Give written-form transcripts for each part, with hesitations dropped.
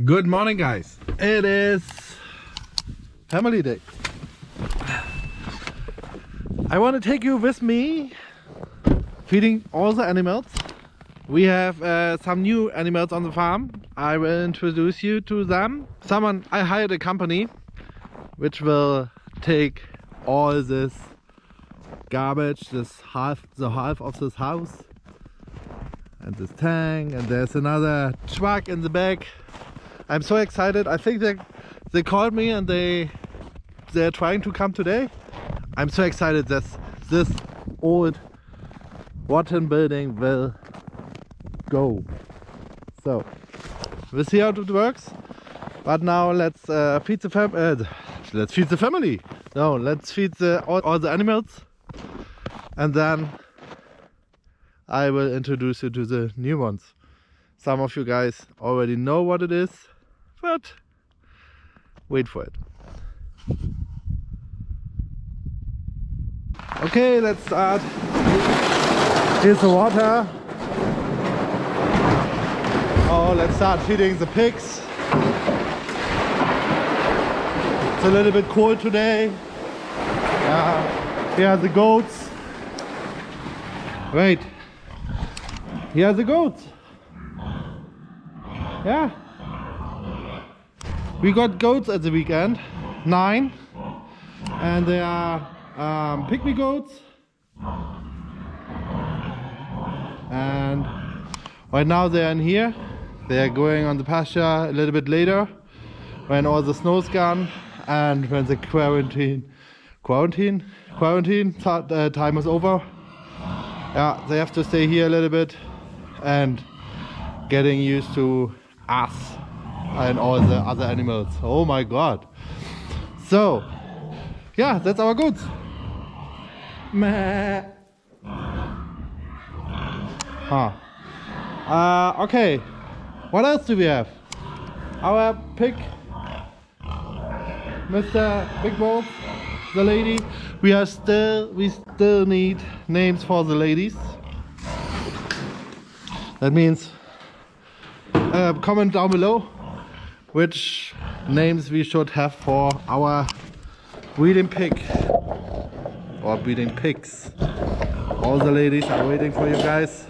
Good morning, guys. It is family day. I want to take you with me feeding all the animals. We have some new animals on the farm. I will introduce you to them. I hired a company which will take all this garbage, the half of this house and this tank, and there's another truck in the back. I'm so excited. I think they called me and they're trying to come today. I'm so excited that this old rotten building will go. So we'll see how it works. But now let's feed the family. No, let's feed all the animals, and then I will introduce you to the new ones. Some of you guys already know what it is, but wait for it. Okay, let's start. Here's the water. Oh, let's start feeding the pigs. It's a little bit cold today. Here are the goats. Wait. Here are the goats. Yeah. We got goats at the weekend. 9. And they are pygmy goats. And right now they are in here. They are going on the pasture a little bit later when all the snow's gone and when the quarantine time is over. Yeah, they have to stay here a little bit and getting used to us and all the other animals. Oh my god. So yeah, that's our goats. Meh. Okay, what else do we have? Our pig, Mr. Big Wolf, the lady. We still need names for the ladies. That means comment down below which names we should have for our breeding pig or breeding pigs. All the ladies are waiting for you guys.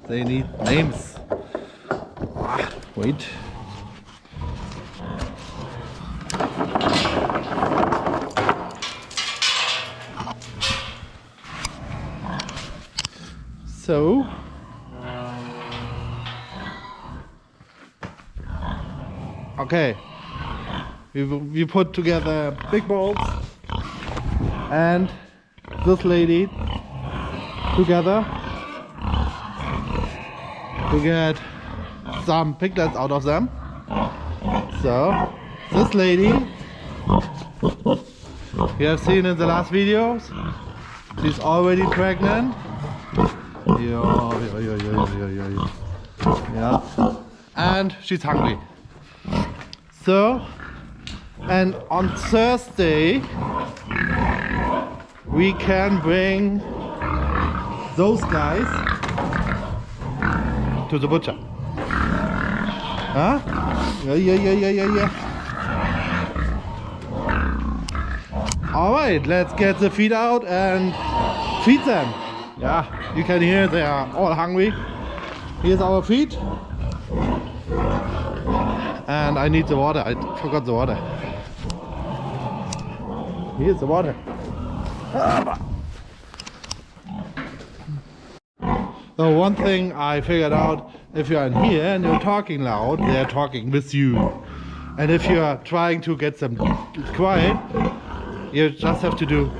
They need names. Wait. So okay, we put together big balls and this lady together to get some piglets out of them. So this lady you have seen in the last videos, she's already pregnant. Yeah, and she's hungry. So, and on Thursday we can bring those guys to the butcher. Huh? Yeah. Alright, let's get the feed out and feed them. Yeah, you can hear they are all hungry. Here's our feed. And I need the water. I forgot the water. Here's the water. So one thing I figured out, if you're in here and you're talking loud, they're talking with you. And if you're trying to get them quiet, you just have to do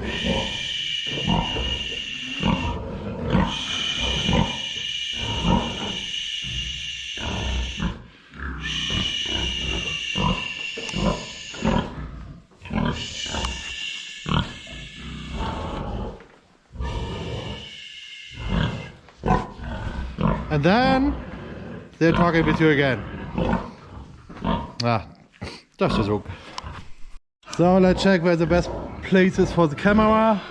and then they're talking with you again. Just a joke. So let's check where the best place is for the camera.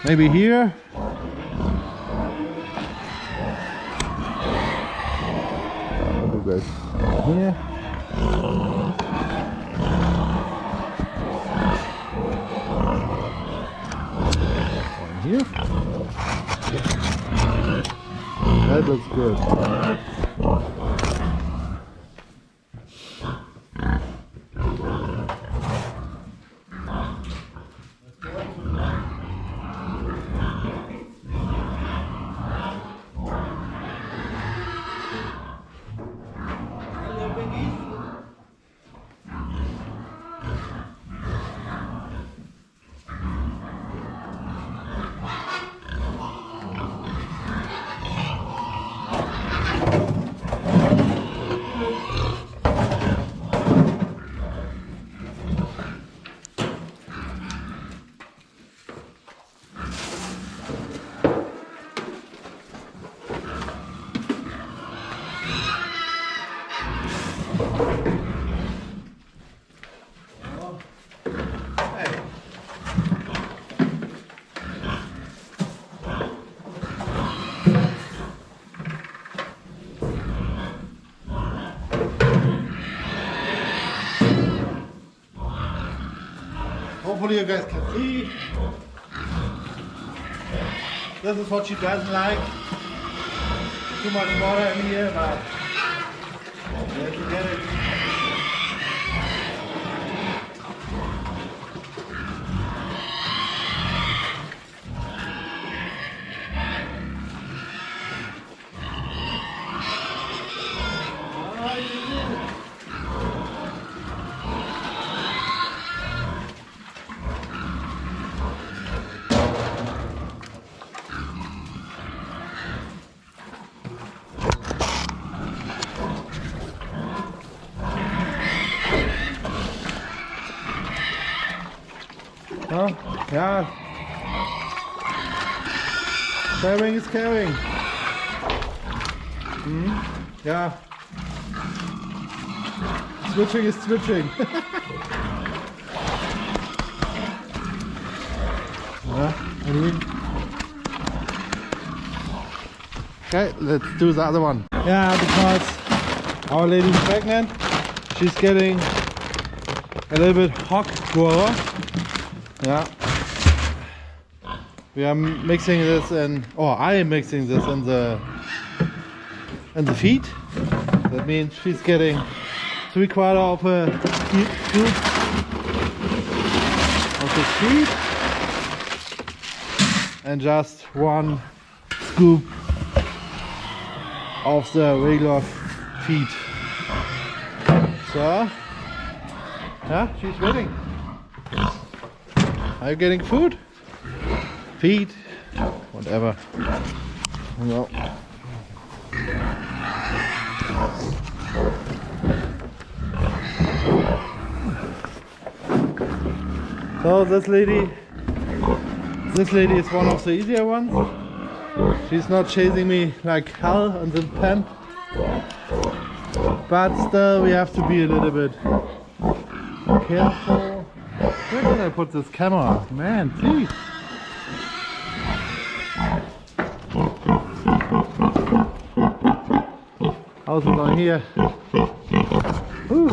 Maybe here. Here. here. That looks good. Hopefully you guys can see. This is what she doesn't like. Too much water in here, but you have to get it. Oh, yeah. Sharing is caring. Yeah. Switching is switching. Okay, let's do the other one. Yeah, because our lady's pregnant. She's getting a little bit hot water. Yeah, we are mixing this in, or I am mixing this in the feed. That means she's getting 3/4 of a scoop of the feed and just 1 scoop of the regular feed. So, yeah, she's waiting. Are you getting food? Feed? Whatever. No. So this lady is one of the easier ones. She's not chasing me like hell on the pen. But still we have to be a little bit careful. Where can I put this camera? Man, please. How's it on here? Ooh.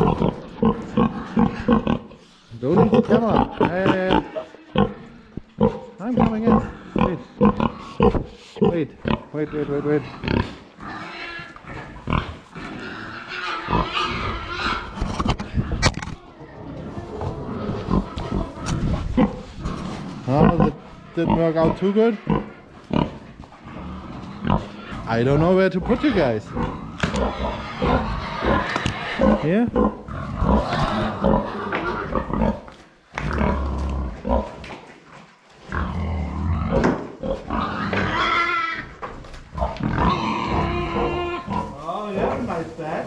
Don't need the camera. Hey. I'm coming in. Wait. Oh, that didn't work out too good. I don't know where to put you guys. Here? Oh yeah, nice bed.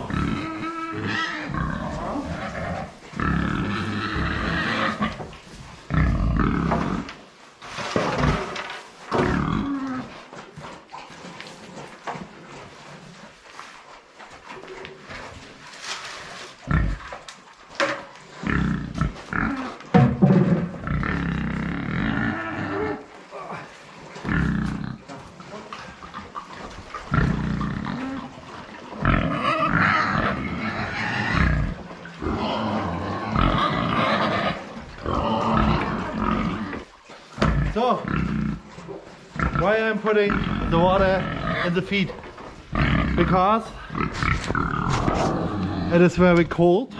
why I'm putting the water in the feet? Because it is very cold,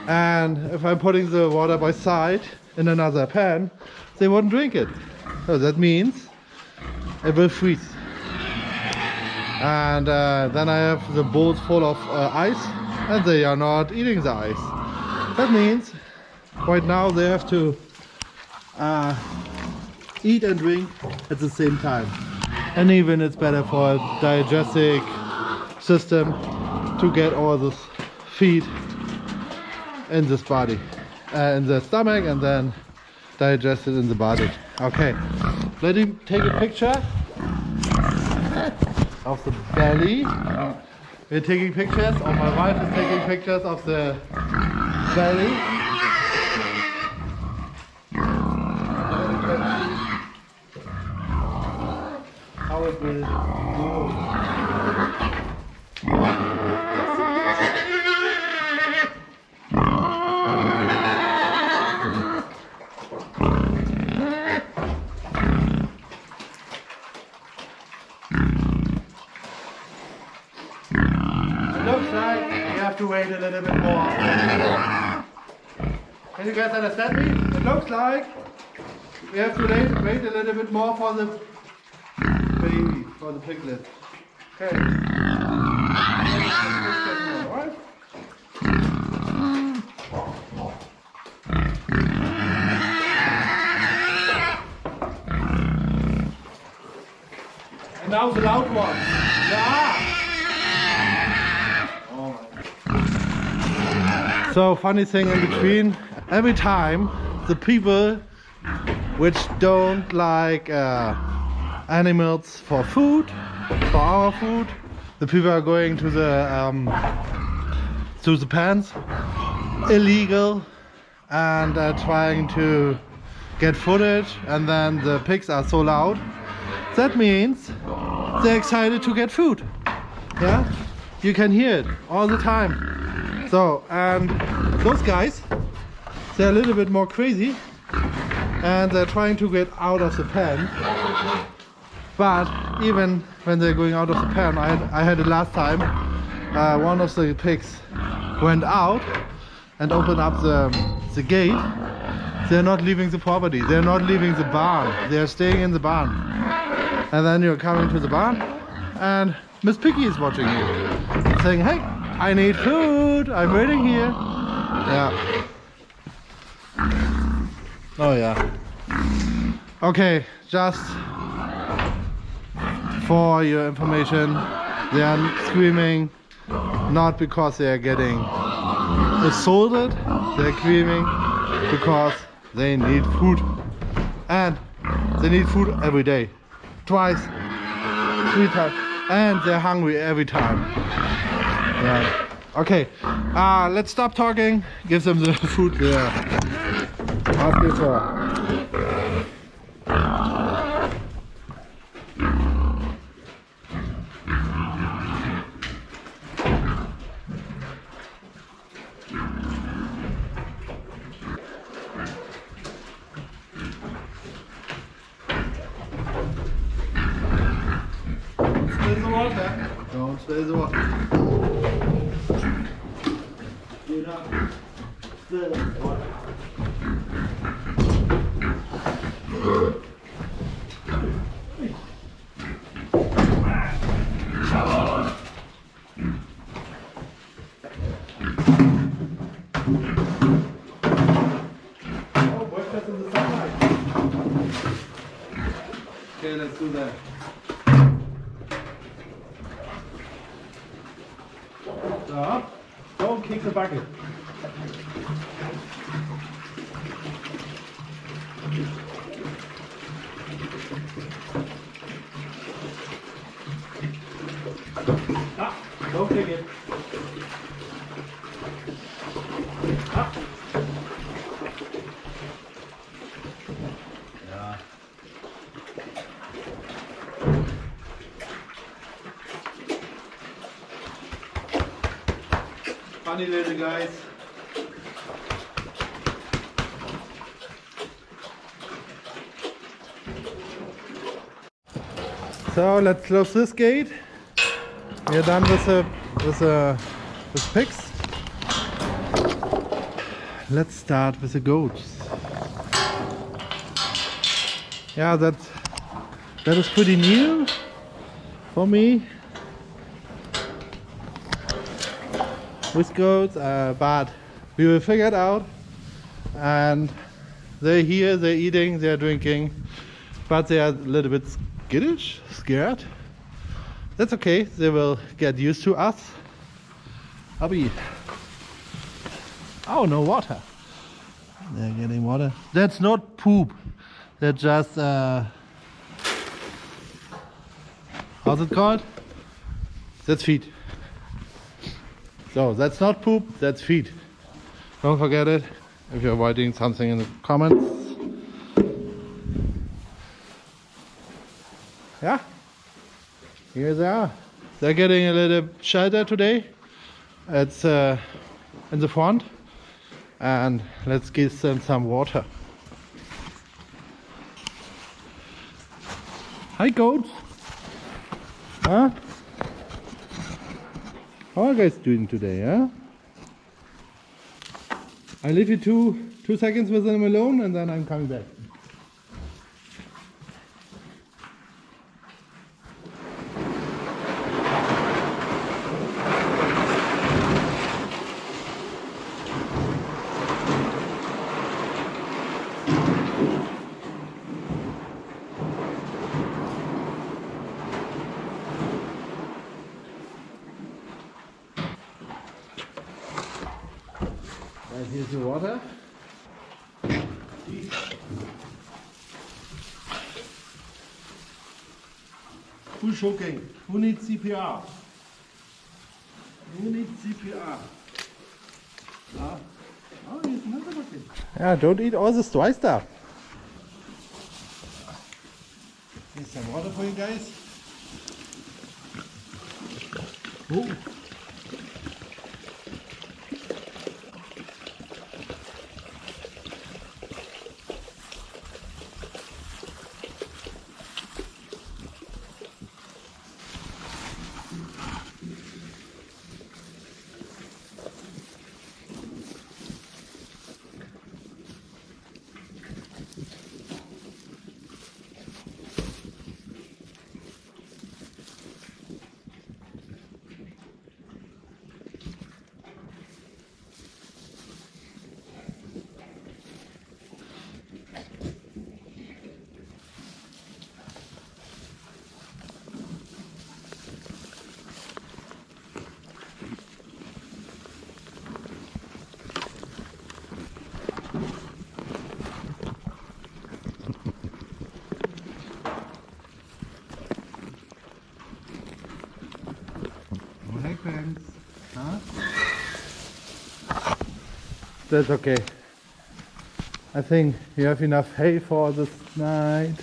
and if I'm putting the water by side in another pan, they won't drink it. So that means it will freeze. And then I have the bowls full of ice, and they are not eating the ice. That means right now they have to eat and drink at the same time. And even it's better for a digestive system to get all this feed in this body, in the stomach, and then digest it in the body. Okay, let him take a picture of the belly. We're taking pictures, or my wife is taking pictures of the belly. How it will move. It looks like we have to wait a little bit more. Can you guys understand me? It looks like we have to wait a little bit more for the baby, for the piglet. Okay. Alright? And now the loud one. Yeah. So funny thing in between, every time the people which don't like animals for food, for our food, the people are going to the pens, illegal, and trying to get footage, and then the pigs are so loud. That means they're excited to get food. Yeah, you can hear it all the time. So, and those guys, they're a little bit more crazy, and they're trying to get out of the pen. But even when they're going out of the pen, I had it last time, one of the pigs went out and opened up the gate. They're not leaving the property, they're not leaving the barn, they're staying in the barn. And then you're coming to the barn, and Miss Piggy is watching you, saying, hey, I need food, I'm waiting here. Yeah. Oh yeah. Okay, just for your information, they are screaming not because they are getting assaulted, they're screaming because they need food. And they need food every day. Twice, 3 times, and they're hungry every time. Yeah. Okay, let's stop talking, give them the food there. Auf geht's. Don't spill the water. Do not spill the water. Oh, breakfast in the sunlight. Okay, let's do that. Stop. Don't kick the bucket. Ah, don't kick it. Ah. Yeah. Funny little guys. So let's close this gate. We're done with pigs. Let's start with the goats. Yeah, that is pretty new for me with goats, but we will figure it out. And they're here, they're eating, they're drinking, but they are a little bit skittish, scared. That's okay, they will get used to us. Abby. Oh, no water. They're getting water. That's not poop. That's just, how's it called? That's feed. So that's not poop, that's feed. Don't forget it if you're writing something in the comments. Yeah, here they are. They're getting a little shelter today. It's in the front. And let's give them some water. Hi goats. Huh? How are you guys doing today, huh? I leave you two seconds with them alone and then I'm coming back. And here's your water. Who's choking? Who needs CPR? Who needs CPR? Oh, he's not looking. Yeah, don't eat all this dry stuff. Here's some water for you guys. Oh. Huh? That's okay. I think you have enough hay for this night.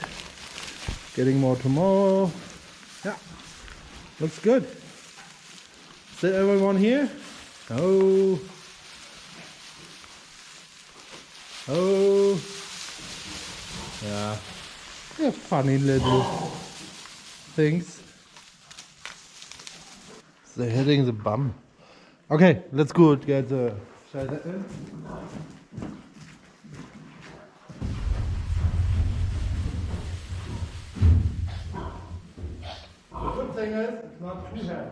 Getting more tomorrow. Yeah, looks good. Is there everyone here? Oh. Oh. Yeah. They're funny little things. They're hitting the bum. Okay, let's go get the shelter in. The good thing is, it's not too heavy.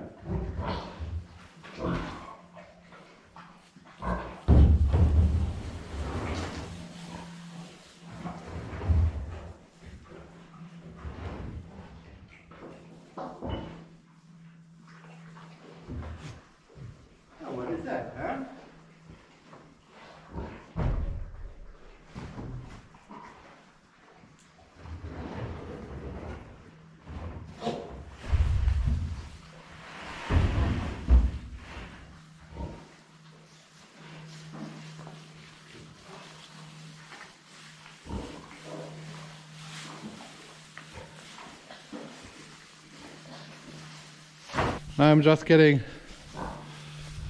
What is that, huh? I'm just getting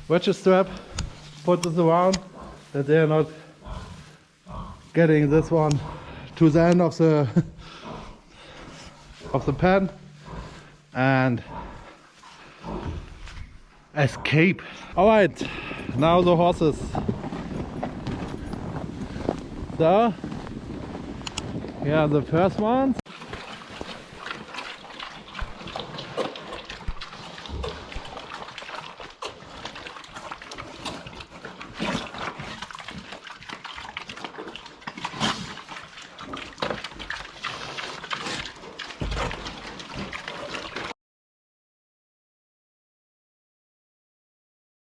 wedge strap, put this around, that they are not getting this one to the end of the pan. and escape. All right, now the horses. So, yeah, the first ones.